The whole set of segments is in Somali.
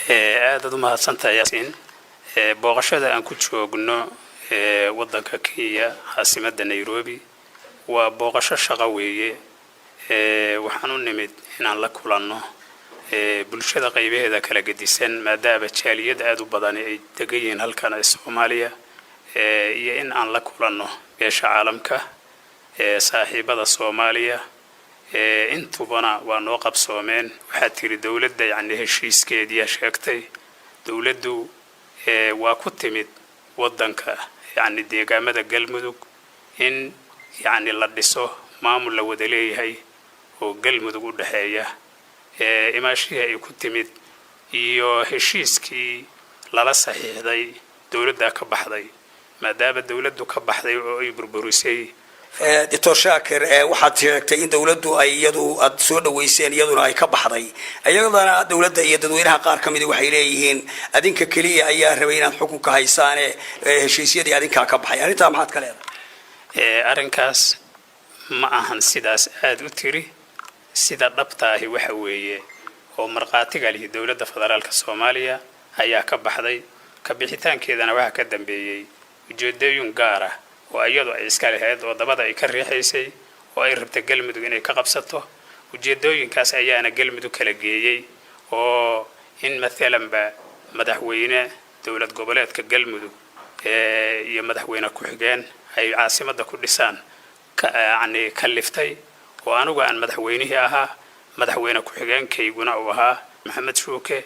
aad u mahadsantahay Yaasiin booqashada aan ku joogno wadanka Kenya caasimadda Nairobi waa booqasho shaqo weeye waxaan u nimid inaan la kulanno bulshada qaybaheeda kala gedisan maadaama jaaliyad aad u badan ay degan halkan Soomaaliya iyo in aan la kulanno beesha caalamka saaxiibada Soomaaliya intubana waa noo qabsoomeen waxa tiri dawladda yani heshiiskeedii sheegtay dawladdu waa ku timid wadanka yani deegaamada Galmudug in yani la dhiso maamul la wada leeyahay oo Galmudug u dhaxeeya imaashiga ay ku timid iyo heshiiskii lala saxiixday dawladda ka baxday maadaama dawladdu ka baxday oo ay burburisay دكتور شاكر waxaad sheegtay in dawladdu ay iyadu aad soo dhaweyseen iyaduna ay ka baxday ayadana dawladda iyo dadweynaha qaar kamid waxay leeyihiin adinka kaliya ayaa rabay inaad xukunka haysaan heshiisyadii adinka ka baxay arinta maxaad ka leedahay arinkaas ma ahan sidaas aad u tiri sida dhabtaahi waxa weeye oo marqaatiga leh dawladda federaalka Soomaaliya ayaa ka baxday ka bixitaankeedana waxa ka dambeeyay ujeedooyin gaar ah وأيضا إسكال هذا وضبطه يكرر حيسي وأيربت قلمدو إنه كقبسته وجدوين كاس أيانا قلمدو كلاجيي وإن مثلاً بمدحوينه دولة قبلات كقلمدو يمدحوينه كحجان هي عاصمة كردستان يعني كلفتي وأنا وأن مدحوينه أها مدحوينه كحجان كي جناوها محمد شوكة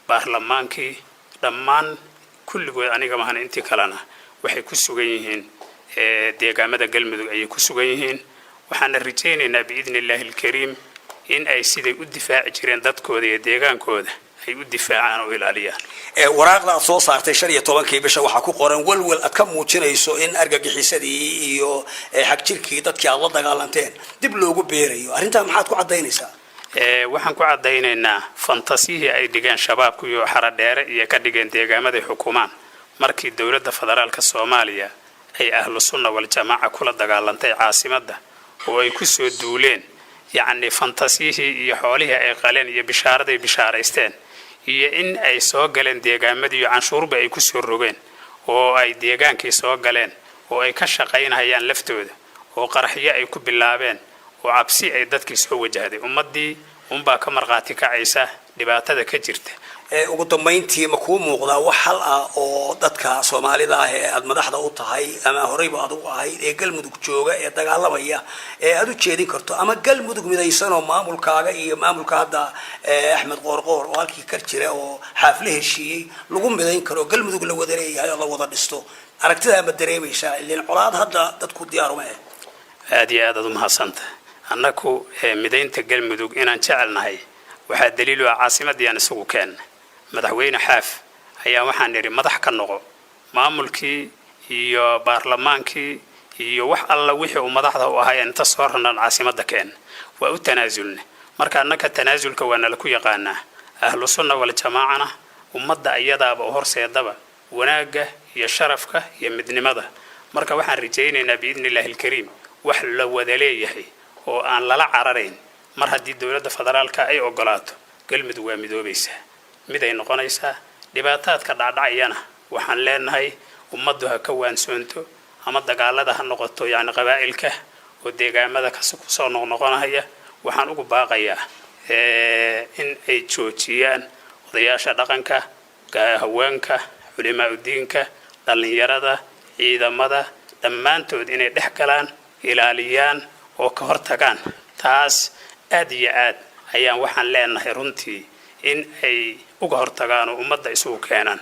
برلمانكي دمان كل جو يعني كمان أنت كلنا وحي كسوجيهن deegaamada Galmudug ay ku sugan yihiin waxaan rajaynaynaa biidnillahi alkariim in ay siday u difaaci jireen dadkooda iyo deegaankooda ay u difaacaan oo ilaaliyaan waraaqda soo saartay 15 bisha waxa ku qoran walwal ad ka muujinayso in argagixisadii iyo xaq jirkii dadkii aad la dagaalanteen dib loogu beerayo arinta maxaad ku cadeynaysaa waxaan ku cadeynaynaa fantasiyaha ay dhigaan shabaabku iyo xaradheere iyo ka dhigeen deegaamada xukuumaan markii dawladda federaalka Soomaaliya أي أهل السنة والجماعة كل دجالنتي عاصمة وأي كسر دولين يعني فانتسيه يحولها أي قلنا يبشارة بشارستين هي إن أي سوق قلنا ديجان مدي عن شرب أي كسر رجين وأي ديجان كي سوق قلنا وأي كشقين هيان لفتود وقرحية أي كب اللعبين وعبسي أي دتك سو وجهده ومدي باك مرقاتك عيسى لبعتها كجرته ugu dambeyntii ma ku muuqda wax hal ah oo dadka Soomaalida ah ee aad madaxda u tahay ama horeyba aad u ahayd ee Galmudug jooga ee dagaalamaya ee aad u jeedin karto ama Galmudug midaysan oo maamulkaaga iyo maamulka hadda Axmed Qoorqoor oo halkii ka jira oo xafle heshiiyay lagu midayn karo Galmudug la wada leeyahay oo la wada dhisto aragtida ma dareemaysaa ilaa colaad hadda dadku diyaar uma aad iyo aad u mahadsantahay annaku midaynta Galmudug inaan jecelnahay waxa daliil ah caasimadii aan isugu keenay madaxweyne xaaf ayaa waxaan niri madax ka noqo maamulkii iyo baarlamaankii iyo wax alla wixii uu madaxda u ahaa inta soo ranan caasimadda keen waa u tanaasulna marka annaka tanaasulka waana la ku yaqaanaa ahlu sunna wal jamaacana ummadda ayadaaba horseedaba wanaaga iyo sharafka iyo midnimada marka waxaan rajaynaynaa biidnillahi alkariim wax la wada leeyahay oo aan lala cararayn mar haddii dawladda federaalka ay ogolaato Galmudug waa midoobaysaa mid ay noqonaysaa dhibaataadka dhacayana waxaan leenahay ummaddu ha ka waansoonto ama dagaalada ha noqoto yani qabaa'ilka oo deegaamada ka soo noqonaya waxaan ugu baaqayaa in ay joojiyaan odayaasha dhaqanka haweenka culimaa diinka dhalinyarada ciidamada dhammaantood inay dhex galaan ilaaliyaan oo ka hortagaan taas aad iyo aad ayaan waxaan leenahay runtii in ay uga hortagaan ummadda isugu keenan